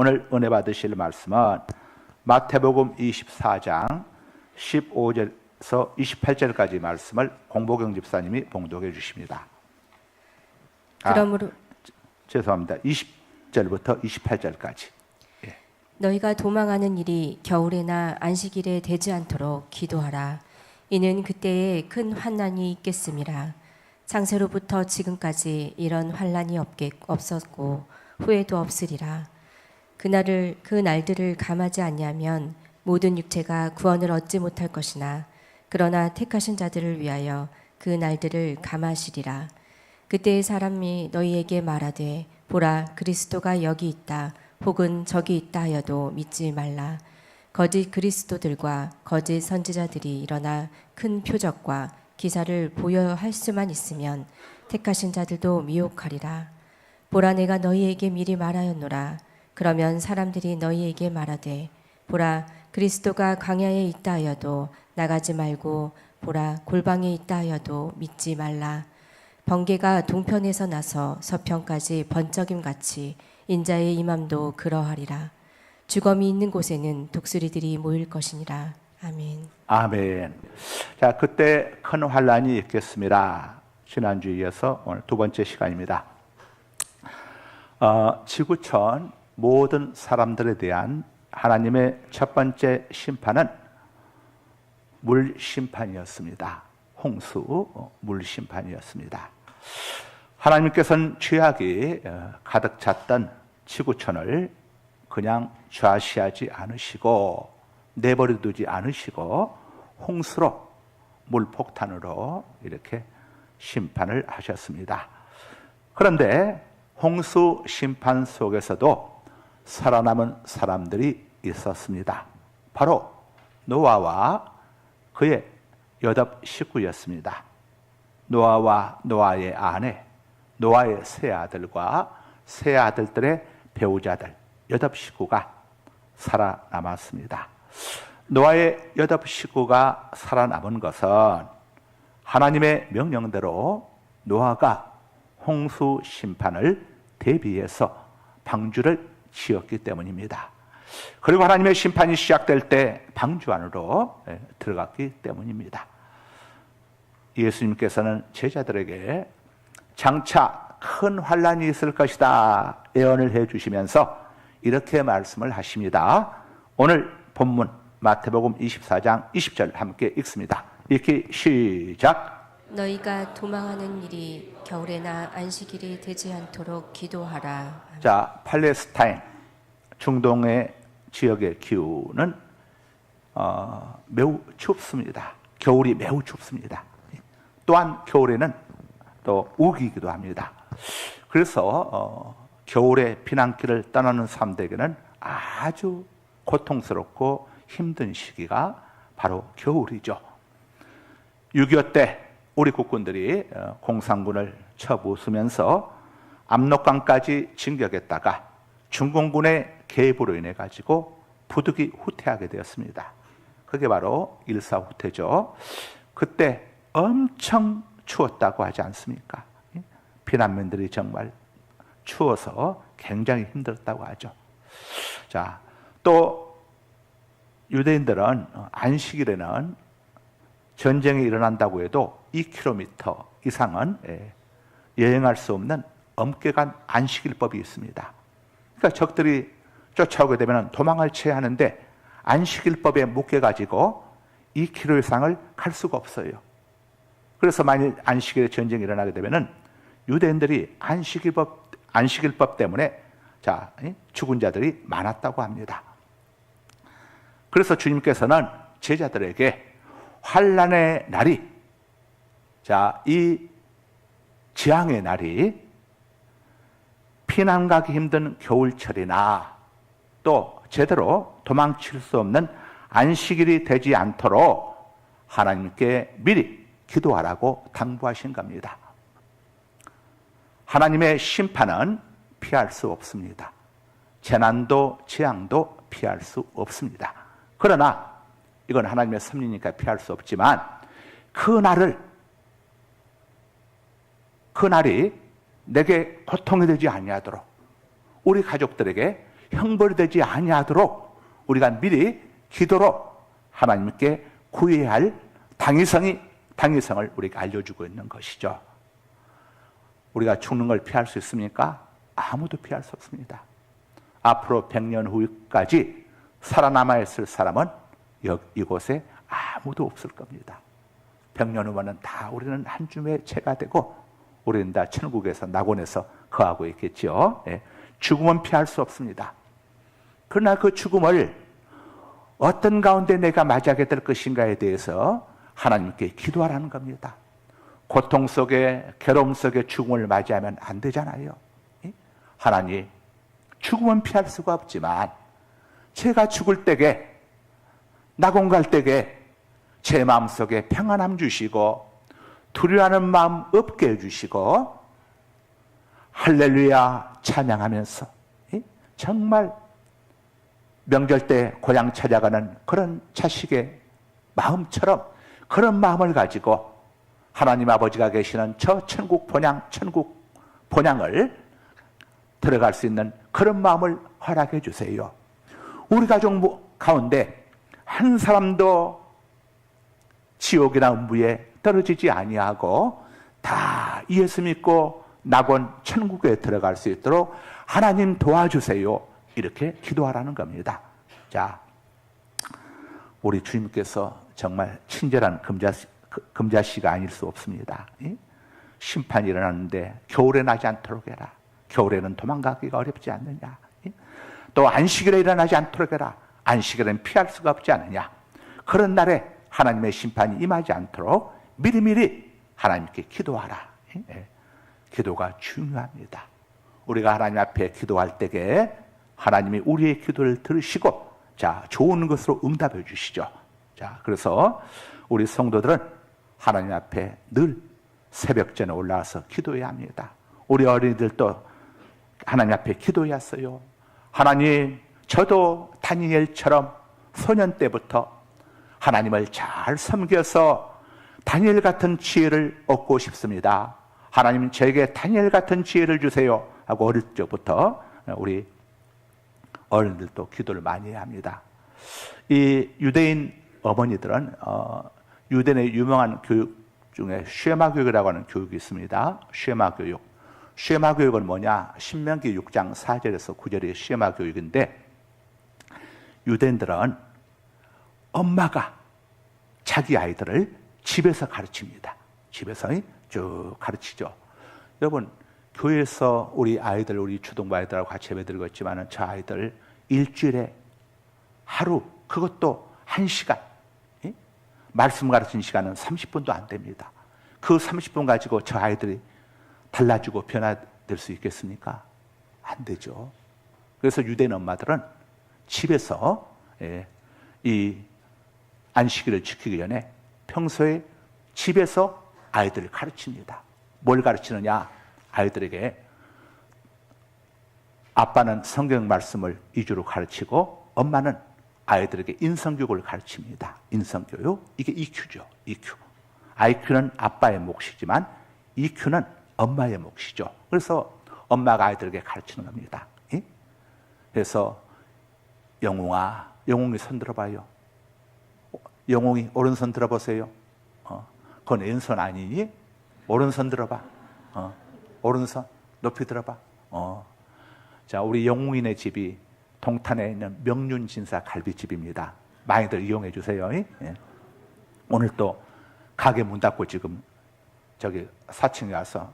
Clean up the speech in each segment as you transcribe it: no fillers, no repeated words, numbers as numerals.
오늘 은혜 받으실 말씀은 마태복음 24장 15절에서 28절까지 말씀을 공보경 집사님이 봉독해 주십니다. 그러므로 죄송합니다. 20절부터 28절까지. 너희가 도망하는 일이 겨울에나 안식일에 되지 않도록 기도하라. 이는 그때에 큰 환난이 있겠음이라. 창세로부터 지금까지 이런 환난이 없었고 후에도 없으리라. 그 날들을 감하지 아니하면 모든 육체가 구원을 얻지 못할 것이나 그러나 택하신 자들을 위하여 그 날들을 감하시리라. 그때의 사람이 너희에게 말하되 보라 그리스도가 여기 있다 혹은 저기 있다 하여도 믿지 말라. 거짓 그리스도들과 거짓 선지자들이 일어나 큰 표적과 기사를 보여할 수만 있으면 택하신 자들도 미혹하리라. 보라 내가 너희에게 미리 말하였노라. 그러면 사람들이 너희에게 말하되 보라 그리스도가 광야에 있다 하여도 나가지 말고 보라 골방에 있다 하여도 믿지 말라. 번개가 동편에서 나서 서편까지 번쩍임 같이 인자의 임함도 그러하리라. 주검이 있는 곳에는 독수리들이 모일 것이니라. 아멘. 아멘. 자, 그때 큰 환란이 있겠습니다. 지난주에 이어서 오늘 두 번째 시간입니다. 지구촌 모든 사람들에 대한 하나님의 첫 번째 심판은 물 심판이었습니다. 홍수 물 심판이었습니다. 하나님께서는 죄악이 가득 찼던 지구촌을 그냥 좌시하지 않으시고 내버려 두지 않으시고 홍수로 물폭탄으로 이렇게 심판을 하셨습니다. 그런데 홍수 심판 속에서도 살아남은 사람들이 있었습니다. 바로 노아와 그의 8 식구였습니다. 노아와 노아의 아내, 노아의 세 아들과 세 아들들의 배우자들 8 식구가 살아남았습니다. 노아의 8 식구가 살아남은 것은 하나님의 명령대로 노아가 홍수 심판을 대비해서 방주를 지었기 때문입니다. 그리고 하나님의 심판이 시작될 때 방주 안으로 들어갔기 때문입니다. 예수님께서는 제자들에게 장차 큰 환란이 있을 것이다 예언을 해주시면서 이렇게 말씀을 하십니다. 오늘 본문 마태복음 24장 20절 함께 읽습니다. 읽기 시작. 너희가 도망하는 일이 겨울에나 안식일이 되지 않도록 기도하라. 자, 팔레스타인 중동의 지역의 기후는 매우 춥습니다. 겨울이 매우 춥습니다. 또한 겨울에는 또 우기기도 합니다. 그래서 겨울에 피난길을 떠나는 사람들에게는 아주 고통스럽고 힘든 시기가 바로 겨울이죠. 6.25 때 우리 국군들이 공산군을 쳐부수면서 압록강까지 진격했다가 중공군의 개입으로 인해 가지고 부득이 후퇴하게 되었습니다. 그게 바로 일사후퇴죠. 그때 엄청 추웠다고 하지 않습니까? 피난민들이 정말 추워서 굉장히 힘들었다고 하죠. 자, 또 유대인들은 안식일에는 전쟁이 일어난다고 해도 2km 이상은 여행할 수 없는 엄격한 안식일법이 있습니다. 그러니까 적들이 쫓아오게 되면 도망을 쳐야 하는데 안식일법에 묶여가지고 2km 이상을 갈 수가 없어요. 그래서 만일 안식일에 전쟁이 일어나게 되면 유대인들이 안식일법 때문에 죽은 자들이 많았다고 합니다. 그래서 주님께서는 제자들에게 환난의 날이, 이 재앙의 날이 피난 가기 힘든 겨울철이나 또 제대로 도망칠 수 없는 안식일이 되지 않도록 하나님께 미리 기도하라고 당부하신 겁니다. 하나님의 심판은 피할 수 없습니다. 재난도 재앙도 피할 수 없습니다. 그러나 이건 하나님의 섭리니까 피할 수 없지만 그 날이 내게 고통이 되지 아니하도록 우리 가족들에게 형벌이 되지 아니하도록 우리가 미리 기도로 하나님께 구해야 할 당위성을 우리가 알려주고 있는 것이죠. 우리가 죽는 걸 피할 수 있습니까? 아무도 피할 수 없습니다. 앞으로 100년 후까지 살아남아 있을 사람은 이곳에 아무도 없을 겁니다. 100년 후면은 다 우리는 한 줌의 채가 되고 우리는 다 천국에서 낙원에서 거하고 있겠죠. 예. 죽음은 피할 수 없습니다. 그러나 그 죽음을 어떤 가운데 내가 맞이하게 될 것인가에 대해서 하나님께 기도하라는 겁니다. 고통 속에 괴로움 속에 죽음을 맞이하면 안 되잖아요. 예? 하나님, 죽음은 피할 수가 없지만 제가 죽을 때에 낙원 갈 때에 제 마음속에 평안함 주시고 두려워하는 마음 없게 해주시고 할렐루야 찬양하면서 정말 명절 때 고향 찾아가는 그런 자식의 마음처럼 그런 마음을 가지고 하나님 아버지가 계시는 저 천국 본향을 들어갈 수 있는 그런 마음을 허락해 주세요. 우리 가족 가운데 한 사람도 지옥이나 음부에 떨어지지 아니하고 다 예수 믿고 낙원 천국에 들어갈 수 있도록 하나님 도와주세요. 이렇게 기도하라는 겁니다. 자, 우리 주님께서 정말 친절한 금자씨가 아닐 수 없습니다. 심판이 일어나는데 겨울에 나지 않도록 해라. 겨울에는 도망가기가 어렵지 않느냐. 또 안식일에 일어나지 않도록 해라. 안식일은 피할 수가 없지 않느냐. 그런 날에 하나님의 심판이 임하지 않도록 미리미리 하나님께 기도하라. 기도가 중요합니다. 우리가 하나님 앞에 기도할 때에 하나님이 우리의 기도를 들으시고 자, 좋은 것으로 응답해 주시죠. 자, 그래서 우리 성도들은 하나님 앞에 늘 새벽 전에 올라와서 기도해야 합니다. 우리 어린이들도 하나님 앞에 기도해야 했어요. 하나님, 저도 다니엘처럼 소년 때부터 하나님을 잘 섬겨서 다니엘 같은 지혜를 얻고 싶습니다. 하나님, 저에게 다니엘 같은 지혜를 주세요 하고 어릴 적부터 우리 어른들도 기도를 많이 해야 합니다. 이 유대인 어머니들은 유대인의 유명한 교육 중에 쉐마 교육이라고 하는 교육이 있습니다. 쉐마 교육. 쉐마 교육은 뭐냐? 신명기 6장 4절에서 9절의 쉐마 교육인데 유대인들은 엄마가 자기 아이들을 집에서 가르칩니다. 집에서 쭉 가르치죠. 여러분, 교회에서 우리 아이들, 우리 초등부 아이들하고 같이 예배드리고 있지만 저 아이들 일주일에 하루, 그것도 1시간, 말씀 가르치는 시간은 30분도 안 됩니다. 그 30분 가지고 저 아이들이 달라지고 변화될 수 있겠습니까? 안 되죠. 그래서 유대인 엄마들은 집에서 이 안식일을 지키기 전에 평소에 집에서 아이들을 가르칩니다. 뭘 가르치느냐? 아이들에게 아빠는 성경 말씀을 위주로 가르치고 엄마는 아이들에게 인성교육을 가르칩니다. 인성교육, 이게 EQ죠. EQ. IQ는 아빠의 몫이지만 EQ는 엄마의 몫이죠. 그래서 엄마가 아이들에게 가르치는 겁니다. 그래서 영웅아, 영웅이 손 들어봐요. 영웅이 오른손 들어보세요. 그건 왼손 아니니? 오른손 들어봐. 오른손 높이 들어봐. 자, 우리 영웅이네 집이 동탄에 있는 명륜진사 갈비집입니다. 많이들 이용해 주세요. 예? 오늘 또 가게 문 닫고 지금 저기 4층에 와서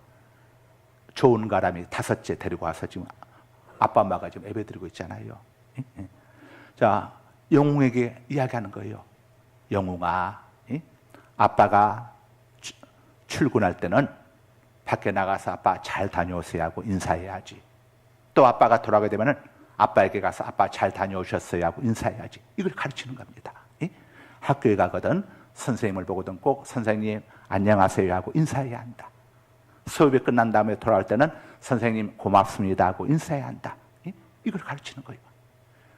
좋은 가람이 5째 데리고 와서 지금 아빠 엄마가 지금 예배 드리고 있잖아요. 예? 자, 영웅에게 이야기하는 거예요. 영웅아, 아빠가 출근할 때는 밖에 나가서 아빠 잘 다녀오세요 하고 인사해야지. 또 아빠가 돌아가게 되면 아빠에게 가서 아빠 잘 다녀오셨어요 하고 인사해야지. 이걸 가르치는 겁니다. 학교에 가거든 선생님을 보거든 꼭 선생님 안녕하세요 하고 인사해야 한다. 수업이 끝난 다음에 돌아올 때는 선생님 고맙습니다 하고 인사해야 한다. 이걸 가르치는 거예요.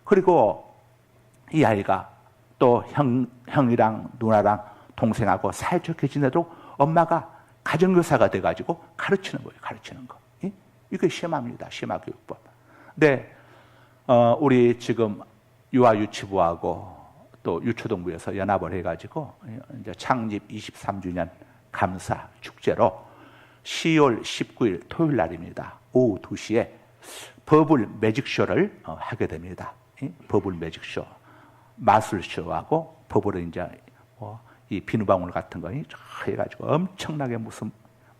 그리고 이 아이가 또 형이랑 누나랑 동생하고 사이좋게 지내도 엄마가 가정교사가 돼가지고 가르치는 거예요. 가르치는 거. 이게 쉐마입니다. 쉐마 교육법. 근데 우리 지금 유아유치부하고 또 유초동부에서 연합을 해가지고 이제 창립 23주년 감사 축제로 10월 19일 토요일 날입니다. 오후 2시에 버블 매직쇼를 하게 됩니다. 버블 매직쇼, 마술쇼하고 버블은 이제 이 비누방울 같은 거 해가지고 엄청나게 무슨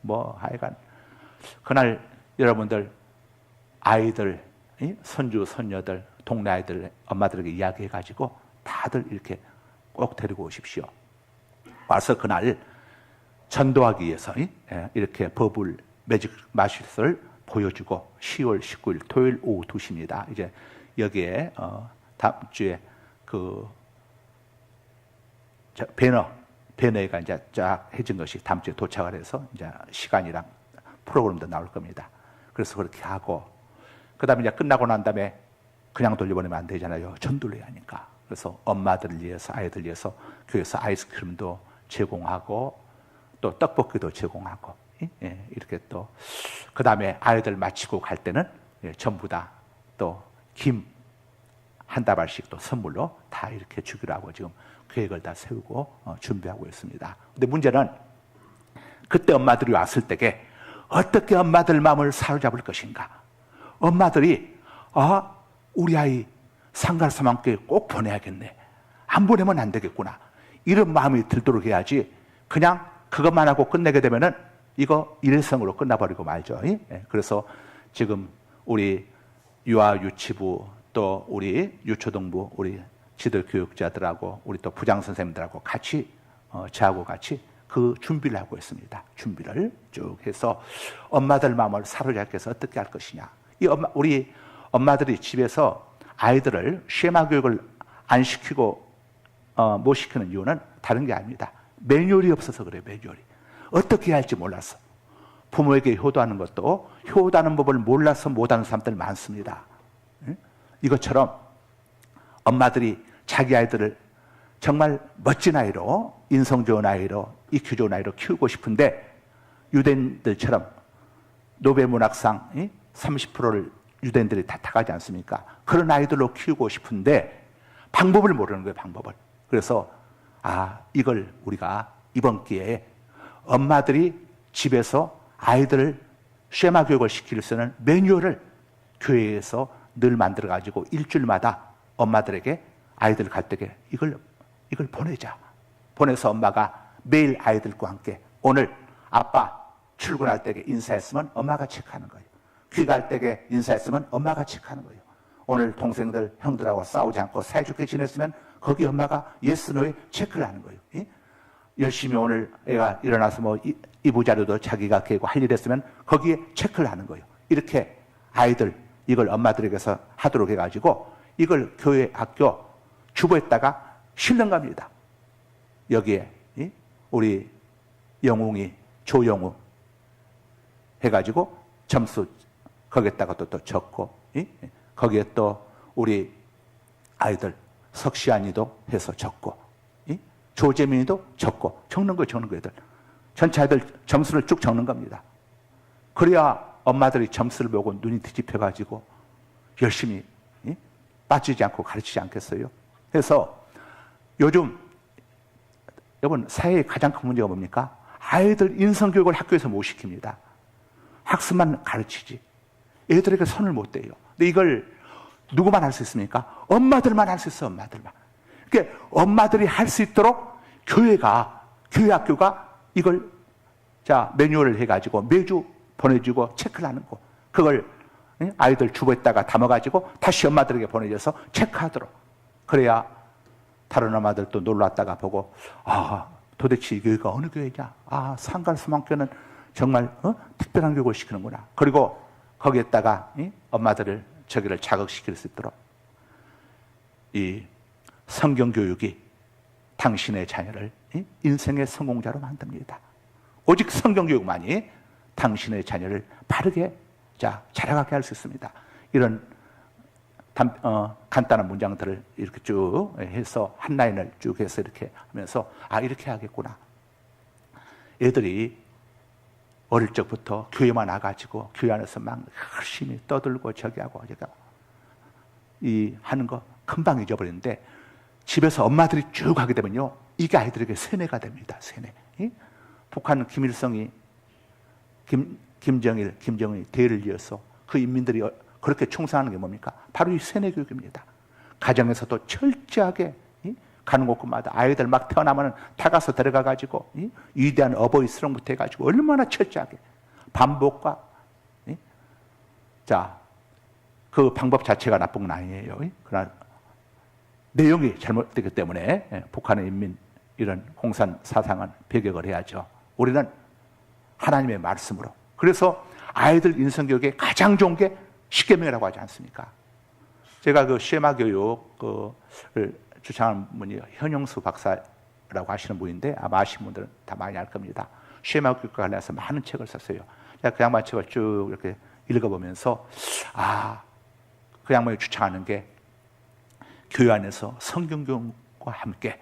하여간 그날 여러분들 아이들, 손주, 손녀들, 동네 아이들, 엄마들에게 이야기해가지고 다들 이렇게 꼭 데리고 오십시오. 와서 그날 전도하기 위해서 이렇게 버블 매직 마술을 보여주고 10월 19일 토요일 오후 2시입니다. 이제 여기에 다음 주에 그 배너가 이제 쫙 해진 것이 다음 주에 도착을 해서 이제 시간이랑 프로그램도 나올 겁니다. 그래서 그렇게 하고 그다음에 이제 끝나고 난 다음에 그냥 돌려보내면 안 되잖아요. 전도를 해야 하니까. 그래서 엄마들을 위해서 아이들 위해서 교회에서 아이스크림도 제공하고 또 떡볶이도 제공하고 이렇게 또 그다음에 아이들 마치고 갈 때는 전부 다 또 김 한 다발씩 또 선물로 다 이렇게 주기로 하고 지금 계획을 다 세우고 준비하고 있습니다. 근데 문제는 그때 엄마들이 왔을 때에 어떻게 엄마들 마음을 사로잡을 것인가? 엄마들이 우리 아이 상가사망교회 꼭 보내야겠네. 안 보내면 안 되겠구나. 이런 마음이 들도록 해야지 그냥 그것만 하고 끝내게 되면은 이거 일회성으로 끝나버리고 말죠. 그래서 지금 우리 유아유치부 또 우리 유초동부 우리 지도교육자들하고 우리 또 부장선생님들하고 같이 저하고 같이 그 준비를 하고 있습니다. 준비를 쭉 해서 엄마들 마음을 사로잡기 위해서 어떻게 할 것이냐. 우리 엄마들이 집에서 아이들을 쉐마 교육을 안 시키고 못 시키는 이유는 다른 게 아닙니다. 매뉴얼이 없어서 그래요. 매뉴얼이. 어떻게 해야 할지 몰라서. 부모에게 효도하는 것도 효도하는 법을 몰라서 못하는 사람들 많습니다. 이것처럼 엄마들이 자기 아이들을 정말 멋진 아이로, 인성 좋은 아이로, EQ 좋은 아이로 키우고 싶은데 유대인들처럼 노벨문학상 30%를 유대인들이 다 타가지 않습니까? 그런 아이들로 키우고 싶은데 방법을 모르는 거예요. 방법을. 그래서 이걸 우리가 이번 기회에 엄마들이 집에서 아이들을 쉐마 교육을 시킬 수 있는 매뉴얼을 교회에서 늘 만들어가지고 일주일마다 엄마들에게 아이들 갈 때에 이걸 보내자. 보내서 엄마가 매일 아이들과 함께 오늘 아빠 출근할 때에 인사했으면 엄마가 체크하는 거예요. 귀갈 때에 인사했으면 엄마가 체크하는 거예요. 오늘 동생들, 형들하고 싸우지 않고 사이좋게 지냈으면 거기 엄마가 예스, 노에 체크를 하는 거예요. 열심히 오늘 애가 일어나서 이부자료도 자기가 계획 할 일 했으면 거기에 체크를 하는 거예요. 이렇게 아이들 이걸 엄마들에게서 하도록 해가지고 이걸 교회, 학교, 주부에다가 실는 겁니다. 여기에 우리 영웅이 조영우 해가지고 점수 거기에다가 또 적고 거기에 또 우리 아이들 석시안이도 해서 적고 조재민이도 적고 적는 거예요. 애들. 전체 아이들 점수를 쭉 적는 겁니다. 그래야 엄마들이 점수를 보고 눈이 뒤집혀가지고 열심히 빠지지 않고 가르치지 않겠어요? 그래서 요즘 여러분 사회의 가장 큰 문제가 뭡니까? 아이들 인성교육을 학교에서 못 시킵니다. 학습만 가르치지 애들에게 손을 못 대요. 근데 이걸 누구만 할 수 있습니까? 엄마들만 할 수 있어. 엄마들만. 그러니까 엄마들이 할 수 있도록 교회 학교가 이걸 매뉴얼을 해가지고 매주 보내주고 체크를 하는 거. 그걸 아이들 주부에다가 담아가지고 다시 엄마들에게 보내줘서 체크하도록. 그래야 다른 엄마들도 놀러 왔다가 보고 도대체 이 교회가 어느 교회냐. 상가수망교는 정말 특별한 교육을 시키는구나. 그리고 거기에다가 엄마들을 저기를 자극시킬 수 있도록 이 성경교육이 당신의 자녀를 인생의 성공자로 만듭니다. 오직 성경교육만이 당신의 자녀를 바르게 자라가게 할 수 있습니다. 이런 간단한 문장들을 이렇게 쭉 해서 한 라인을 쭉 해서 이렇게 하면서 이렇게 하겠구나. 애들이 어릴 적부터 교회만 와가지고 교회 안에서 막 열심히 떠들고 저기하고 하는 거 금방 잊어버리는데 집에서 엄마들이 쭉 하게 되면요, 이게 아이들에게 세뇌가 됩니다. 세뇌. 북한 김일성이 김정일 대를 이어서 그 인민들이 그렇게 총성하는 게 뭡니까? 바로 이 세뇌 교육입니다. 가정에서도 철저하게 가는 곳마다 아이들 막 태어나면 타가서 데려가 가지고 위대한 어버이스러움부터 해가지고 얼마나 철저하게 반복과 자, 그 방법 자체가 나쁜 건 아니에요. 그러나 내용이 잘못되기 때문에 북한의 인민 이런 공산 사상은 배격을 해야죠. 우리는 하나님의 말씀으로. 그래서 아이들 인성교육에 가장 좋은 게 십계명이라고 하지 않습니까? 제가 그 쉐마 교육을 주창한 분이 현용수 박사라고 하시는 분인데 아마 아시는 분들은 다 많이 알 겁니다. 쉐마 교육과 관련해서 많은 책을 썼어요. 제가 그 양반 책을 쭉 이렇게 읽어보면서 그 양반이 주창하는 게 교회 안에서 성경교육과 함께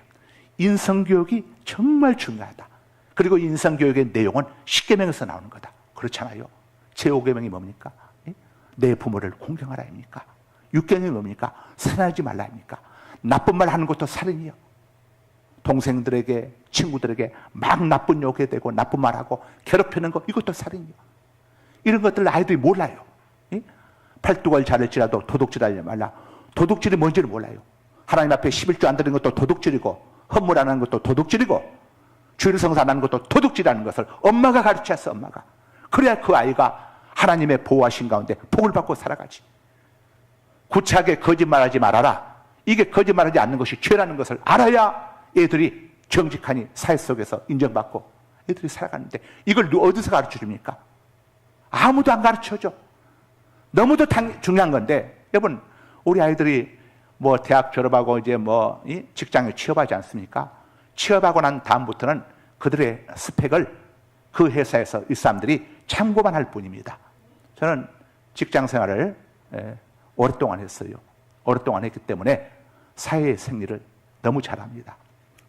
인성교육이 정말 중요하다. 그리고 인성교육의 내용은 십계명에서 나오는 거다. 그렇잖아요. 제5계명이 뭡니까? 내 부모를 공경하라입니까? 6계명이 뭡니까? 살인하지 말라입니까? 나쁜 말 하는 것도 살인이요. 동생들에게, 친구들에게 막 나쁜 욕에 대고 나쁜 말하고 괴롭히는 거, 이것도 살인이요. 이런 것들을 아이들이 몰라요. 팔뚝을 자를지라도 도둑질하지 말라. 도둑질이 뭔지를 몰라요. 하나님 앞에 11조 안 드리는 것도 도둑질이고, 헌물 안 하는 것도 도둑질이고, 주일 성사 안 하는 것도 도둑질이라는 것을 엄마가 가르쳤어. 엄마가. 그래야 그 아이가 하나님의 보호하신 가운데 복을 받고 살아가지. 구차하게 거짓말하지 말아라. 이게 거짓말하지 않는 것이 죄라는 것을 알아야 애들이 정직하니 사회 속에서 인정받고 애들이 살아가는데, 이걸 어디서 가르쳐줍니까? 아무도 안 가르쳐줘. 너무도 중요한 건데, 여러분, 우리 아이들이 뭐 대학 졸업하고 이제 뭐 직장에 취업하지 않습니까? 취업하고 난 다음부터는 그들의 스펙을 그 회사에서 이 사람들이 참고만 할 뿐입니다. 저는 직장 생활을 오랫동안 했어요. 오랫동안 했기 때문에 사회의 생리를 너무 잘합니다.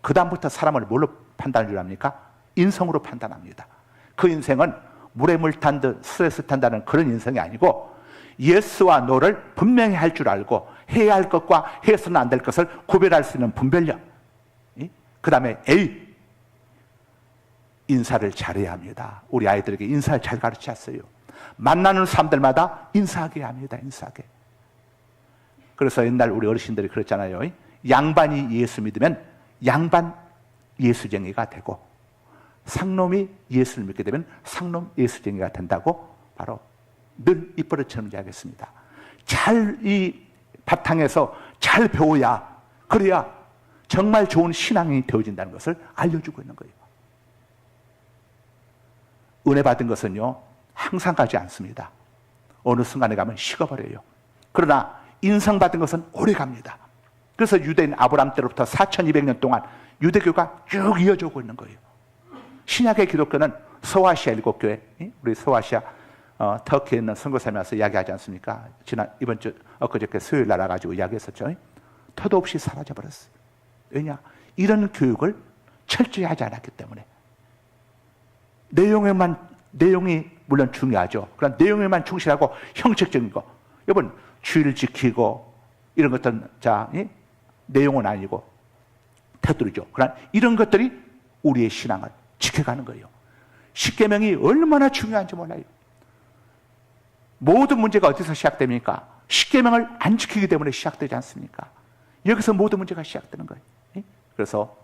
그 다음부터 사람을 뭘로 판단할 줄 압니까? 인성으로 판단합니다. 그 인생은 물에 물 탄 듯 스트레스 탄다는 그런 인성이 아니고, 예스와 노를 분명히 할 줄 알고 해야 할 것과 해서는 안 될 것을 구별할 수 있는 분별력. 그 다음에 A, 인사를 잘해야 합니다. 우리 아이들에게 인사를 잘 가르쳤어요. 만나는 사람들마다 인사하게 합니다. 인사하게. 그래서 옛날 우리 어르신들이 그랬잖아요. 양반이 예수 믿으면 양반 예수쟁이가 되고, 상놈이 예수를 믿게 되면 상놈 예수쟁이가 된다고 바로 늘 입버릇처럼 이야기했습니다. 잘 이 바탕에서 잘 배워야, 그래야 정말 좋은 신앙이 되어진다는 것을 알려주고 있는 거예요. 은혜 받은 것은요, 항상 가지 않습니다. 어느 순간에 가면 식어버려요. 그러나 인성 받은 것은 오래 갑니다. 그래서 유대인 아브라함 때로부터 4200년 동안 유대교가 쭉 이어져 오고 있는 거예요. 신약의 기독교는 소아시아 7교회, 우리 소아시아 터키에 있는 선교사님이 와서 이야기하지 않습니까? 이번 주 엊그저께 수요일 날 와가지고 이야기했었죠. 터도 없이 사라져버렸어요. 왜냐? 이런 교육을 철저히 하지 않았기 때문에. 내용이 물론 중요하죠. 그러나 내용에만 충실하고 형식적인 거. 여러분, 주의를 지키고 이런 것들은 내용은 아니고 태도죠. 그러나 이런 것들이 우리의 신앙을 지켜가는 거예요. 십계명이 얼마나 중요한지 몰라요. 모든 문제가 어디서 시작됩니까? 십계명을 안 지키기 때문에 시작되지 않습니까? 여기서 모든 문제가 시작되는 거예요. 그래서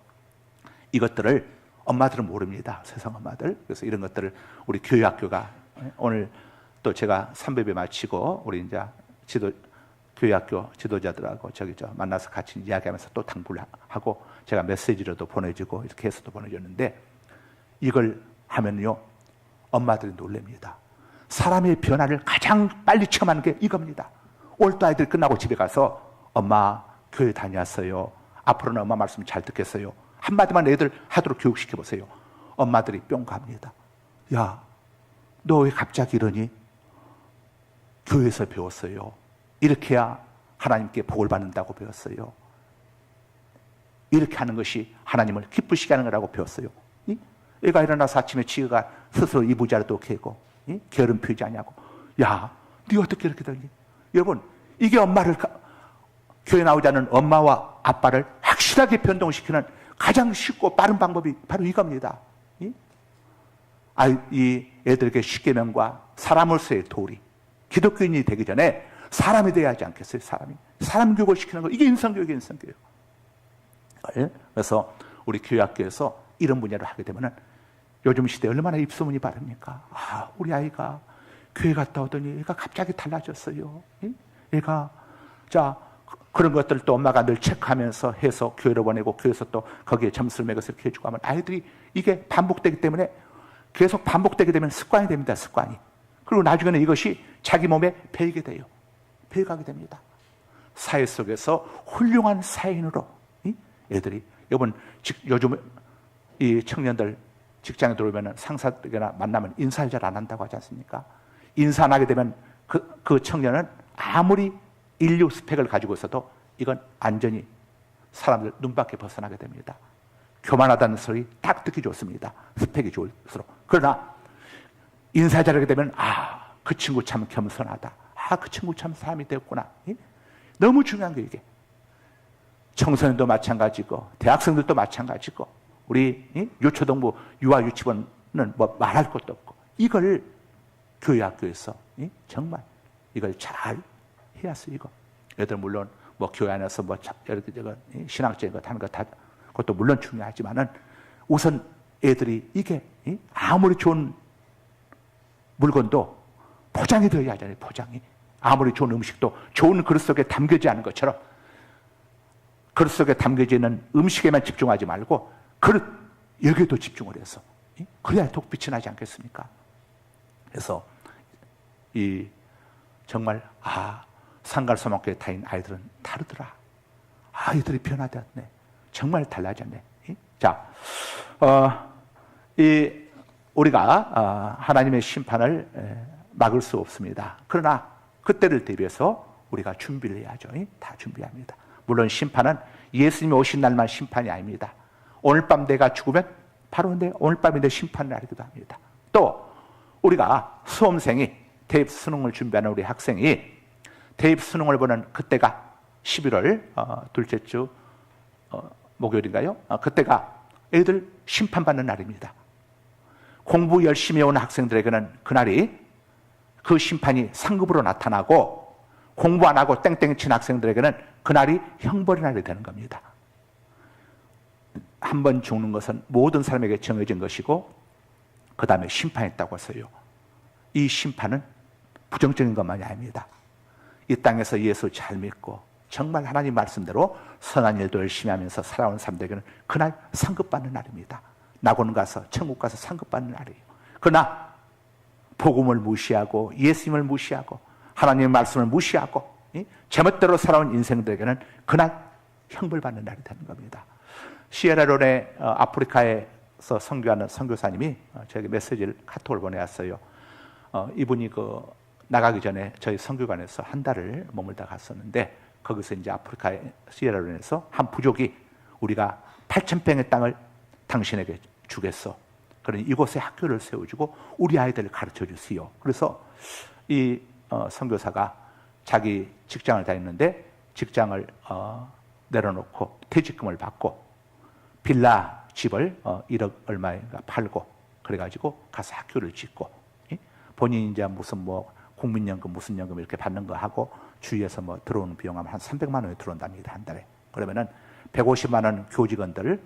이것들을 엄마들은 모릅니다. 세상 엄마들. 그래서 이런 것들을 우리 교회학교가, 오늘 또 제가 300배 마치고 우리 이제 교회학교 지도자들하고 만나서 같이 이야기하면서 또 당부를 하고, 제가 메시지로도 보내주고 이렇게 해서도 보내줬는데, 이걸 하면요, 엄마들이 놀랍니다. 사람의 변화를 가장 빨리 체험하는 게 이겁니다. 올드 아이들 끝나고 집에 가서 엄마 교회 다녀왔어요. 앞으로는 엄마 말씀 잘 듣겠어요. 한마디만 애들 하도록 교육시켜보세요. 엄마들이 뿅 갑니다. 야, 너 왜 갑자기 이러니? 교회에서 배웠어요. 이렇게 해야 하나님께 복을 받는다고 배웠어요. 이렇게 하는 것이 하나님을 기쁘시게 하는 거라고 배웠어요. 애가 일어나서 아침에 지가 스스로 이부자리도 캐고 게으름 피우지 않냐고. 야, 네가 어떻게 이렇게 되니? 여러분, 이게 교회 나오지 않는 엄마와 아빠를 확실하게 변동시키는 가장 쉽고 빠른 방법이 바로 이겁니다. 이 애들에게 십계명과 사람으로서의 도리, 기독교인이 되기 전에 사람이 돼야 하지 않겠어요? 사람 교육을 시키는 거, 이게 인성교육이에요. 인성교육. 그래서 우리 교회학교에서 이런 분야를 하게 되면은 요즘 시대에 얼마나 입소문이 바릅니까? 우리 아이가 교회 갔다 오더니 얘가 갑자기 달라졌어요. 얘가 그런 것들을 또 엄마가 늘 체크하면서 해서 교회로 보내고 교회에서 또 거기에 점수를 매겨서 이렇게 해주고 하면 아이들이 이게 반복되기 때문에 계속 반복되게 되면 습관이 됩니다. 습관이. 그리고 나중에는 이것이 자기 몸에 배이게 돼요. 배워가게 됩니다. 사회 속에서 훌륭한 사회인으로 애들이 요즘 이 청년들 직장에 들어오면 상사들이나 만나면 인사를 잘 안 한다고 하지 않습니까? 인사 안 하게 되면 그 청년은 아무리 인류 스펙을 가지고 있어도 이건 완전히 사람들 눈밖에 벗어나게 됩니다. 교만하다는 소리 딱 듣기 좋습니다. 스펙이 좋을수록. 그러나 인사 잘하게 되면 그 친구 참 겸손하다. 그 친구 참 사람이 되었구나. 너무 중요한 게 이게. 청소년도 마찬가지고 대학생들도 마찬가지고 우리 유초등부 유아 유치원은 뭐 말할 것도 없고 이걸 교회 학교에서 정말 이걸 잘 해야 써. 이거 애들 물론 뭐 교회 안에서 뭐 이렇게 신앙적인 것 하는 거 다 그것도 물론 중요하지만은 우선 애들이 이게 아무리 좋은 물건도 포장이 되어야 하잖아요. 포장이. 아무리 좋은 음식도 좋은 그릇 속에 담겨지 않은 것처럼 그릇 속에 담겨져 있는 음식에만 집중하지 말고 그릇 여기에도 집중을 해서 그래야 독빛이 나지 않겠습니까? 그래서 정말 상갈소망교회 다닌 아이들은 다르더라. 아이들이 변화되었네. 정말 달라졌네. 우리가 하나님의 심판을 막을 수 없습니다. 그러나 그때를 대비해서 우리가 준비를 해야죠. 다 준비합니다. 물론 심판은 예수님이 오신 날만 심판이 아닙니다. 오늘 밤 내가 죽으면 바로 오늘 밤이 내 심판을 알기도 합니다. 또 우리가 수험생이 대입 수능을 준비하는 우리 학생이 대입 수능을 보는 그때가 11월 둘째 주 목요일인가요? 그때가 애들 심판받는 날입니다. 공부 열심히 해온 학생들에게는 그날이 그 심판이 상급으로 나타나고 공부 안 하고 땡땡 친 학생들에게는 그날이 형벌의 날이 되는 겁니다. 한 번 죽는 것은 모든 사람에게 정해진 것이고 그 다음에 심판이 있다고 했어요. 이 심판은 부정적인 것만이 아닙니다. 이 땅에서 예수 잘 믿고 정말 하나님 말씀대로 선한 일도 열심히 하면서 살아온 사람들에게는 그날 상급받는 날입니다. 낙원 가서 천국 가서 상급받는 날이에요. 그러나 복음을 무시하고 예수님을 무시하고 하나님의 말씀을 무시하고 제멋대로 살아온 인생들에게는 그날 형벌받는 날이 되는 겁니다. 시에라론의 아프리카에서 선교하는 선교사님이 저에게 메시지를 카톡을 보내왔어요. 이분이 나가기 전에 저희 선교관에서 한 달을 머물다 갔었는데 거기서 이제 아프리카의 시에라론에서 한 부족이 우리가 8,000평의 땅을 당신에게 주겠어. 그러니 이곳에 학교를 세워주고 우리 아이들을 가르쳐 주시오. 그래서 이 선교사가 자기 직장을 다녔는데 직장을 내려놓고 퇴직금을 받고 빌라 집을 1억 얼마인가 팔고 그래가지고 가서 학교를 짓고 본인이 이제 무슨 뭐 국민연금 무슨 연금 이렇게 받는 거 하고 주위에서 뭐 들어오는 비용하면 한 300만 원이 들어온답니다. 한 달에. 그러면은 150만 원 교직원들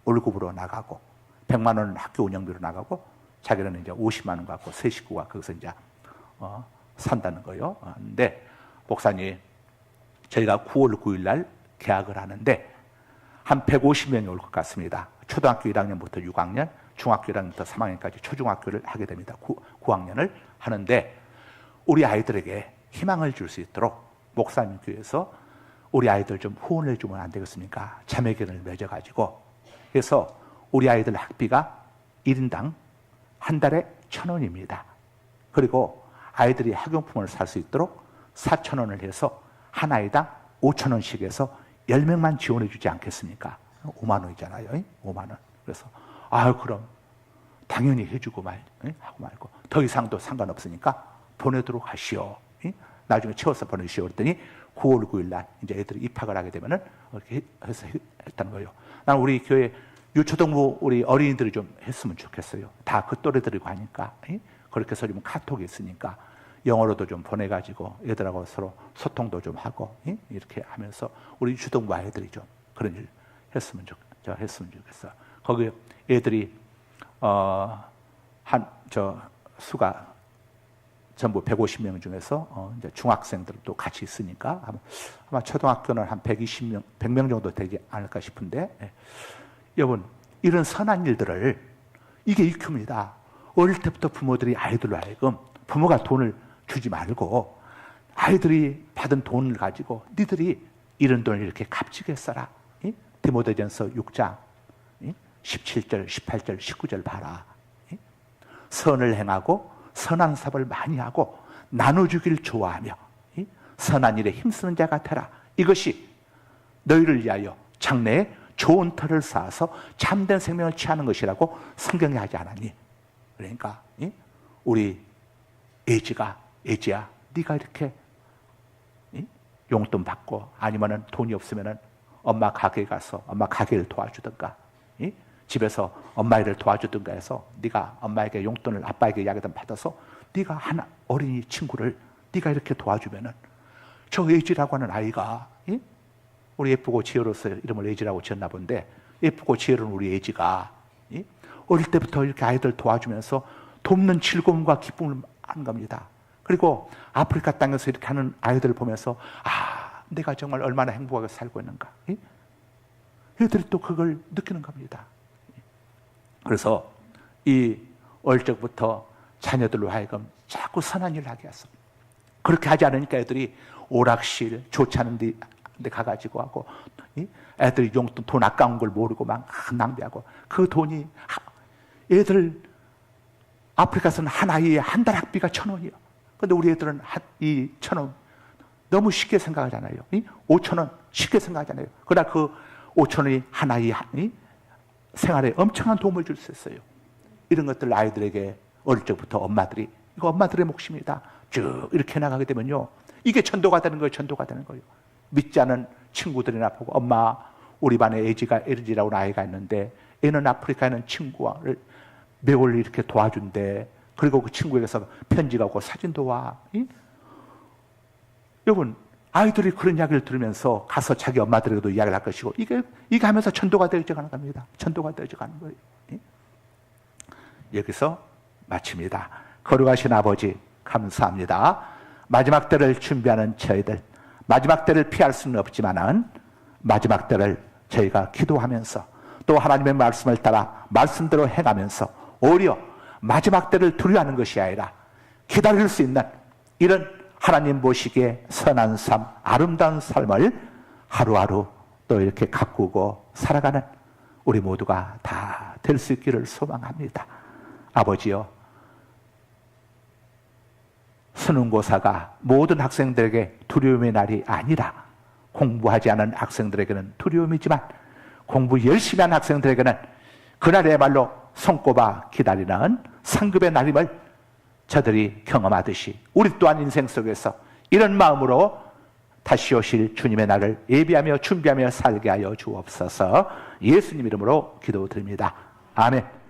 월급으로 나가고 100만 원은 학교 운영비로 나가고 자기는 이제 50만 원 갖고 세 식구가 거기서 이제 산다는 거예요. 근데 목사님 저희가 9월 9일 날 개학을 하는데 한 150명이 올 것 같습니다. 초등학교 1학년부터 6학년, 중학교 1학년부터 3학년까지 초중학교를 하게 됩니다. 9학년을 하는데 우리 아이들에게 희망을 줄 수 있도록 목사님 교회에서 우리 아이들 좀 후원을 주면 안 되겠습니까? 자매견을 맺어가지고 그래서 우리 아이들 학비가 1인당 한 달에 1,000원입니다. 그리고 아이들이 학용품을 살 수 있도록 4,000원을 해서 한 아이당 5,000원씩 해서 10명만 지원해 주지 않겠습니까? 5만 원이잖아요. 5만 원. 그래서 그럼 당연히 해주고 하고 말고 더 이상도 상관없으니까 보내도록 하시오. 나중에 채워서 보내주시오. 그랬더니 9월 9일 날 이제 애들이 입학을 하게 되면은 이렇게 해서 했다는 거예요. 난 우리 교회 유초등부 우리 어린이들이 좀 했으면 좋겠어요. 다 그 또래들이고 하니까. 그렇게 해서 좀 카톡이 있으니까 영어로도 좀 보내가지고 애들하고 서로 소통도 좀 하고 이렇게 하면서 우리 유초등부 아이들이 좀 그런 일 했으면 좋겠어. 거기 애들이 수가 전부 150명 중에서 이제 중학생들도 같이 있으니까 아마 초등학교는 한 120명, 100명 정도 되지 않을까 싶은데, 여러분 이런 선한 일들을 이게 익힙니다. 어릴 때부터 부모들이 아이들로 하여금 부모가 돈을 주지 말고 아이들이 받은 돈을 가지고 니들이 이런 돈을 이렇게 값지게 써라. 디모데전서 6장 17절, 18절, 19절 봐라. 선을 행하고 선한 삽을 많이 하고 나눠주길 좋아하며 선한 일에 힘쓰는 자가 되라. 이것이 너희를 위하여 장래에 좋은 터를 쌓아서 참된 생명을 취하는 것이라고 성경이 하지 않았니? 그러니까 우리 애지야 네가 이렇게 용돈 받고 아니면은 돈이 없으면은 엄마 가게에 가서 엄마 가게를 도와주든가 집에서 엄마 일을 도와주든가 해서 네가 엄마에게 용돈을 아빠에게 이야기든 받아서 네가 한 어린이 친구를 네가 이렇게 도와주면은 저 애지라고 하는 아이가 우리 예쁘고 지혜로서 이름을 애지라고 지었나 본데 예쁘고 지혜로운 우리 애지가 어릴 때부터 이렇게 아이들 도와주면서 돕는 즐거움과 기쁨을 하는 겁니다. 그리고 아프리카 땅에서 이렇게 하는 아이들을 보면서 내가 정말 얼마나 행복하게 살고 있는가. 애들이 또 그걸 느끼는 겁니다. 그래서 이 어릴 적부터 자녀들로 하여금 자꾸 선한 일을 하게 해서 그렇게 하지 않으니까 애들이 오락실 좋지 않은 데 가가지고 하고 애들이 용돈 돈 아까운 걸 모르고 막 낭비하고 그 돈이 애들 아프리카에서는 한 아이의 한 달 학비가 1,000원이요. 근데 우리 애들은 이 1,000원 너무 쉽게 생각하잖아요. 5,000원 쉽게 생각하잖아요. 그러나 그 5,000원이 한 아이 생활에 엄청난 도움을 줄 수 있어요. 이런 것들 아이들에게 어릴 적부터 엄마들이 이거 엄마들의 몫입니다. 쭉 이렇게 나가게 되면요. 이게 전도가 되는 거예요. 전도가 되는 거예요. 믿지 않은 친구들이나 보고 엄마 우리 반에 에리지라고 하는 아이가 있는데 얘는 아프리카에 있는 친구를 매월 이렇게 도와준대. 그리고 그 친구에게서 편지가 오고 사진도 와. 여러분 아이들이 그런 이야기를 들으면서 가서 자기 엄마들에게도 이야기를 할 것이고 이게 하면서 전도가 되어져 가는 겁니다. 전도가 되어져 가는 거예요. 여기서 마칩니다. 거룩하신 아버지 감사합니다. 마지막 때를 준비하는 저희들 마지막 때를 피할 수는 없지만은 마지막 때를 저희가 기도하면서 또 하나님의 말씀을 따라 말씀대로 행하면서 오히려 마지막 때를 두려워하는 것이 아니라 기다릴 수 있는 이런 하나님 보시기에 선한 삶, 아름다운 삶을 하루하루 또 이렇게 가꾸고 살아가는 우리 모두가 다 될 수 있기를 소망합니다. 아버지요, 수능고사가 모든 학생들에게 두려움의 날이 아니라 공부하지 않은 학생들에게는 두려움이지만 공부 열심히 한 학생들에게는 그날의말로 손꼽아 기다리는 상급의 날임을 저들이 경험하듯이 우리 또한 인생 속에서 이런 마음으로 다시 오실 주님의 날을 예비하며 준비하며 살게 하여 주옵소서. 예수님 이름으로 기도드립니다. 아멘.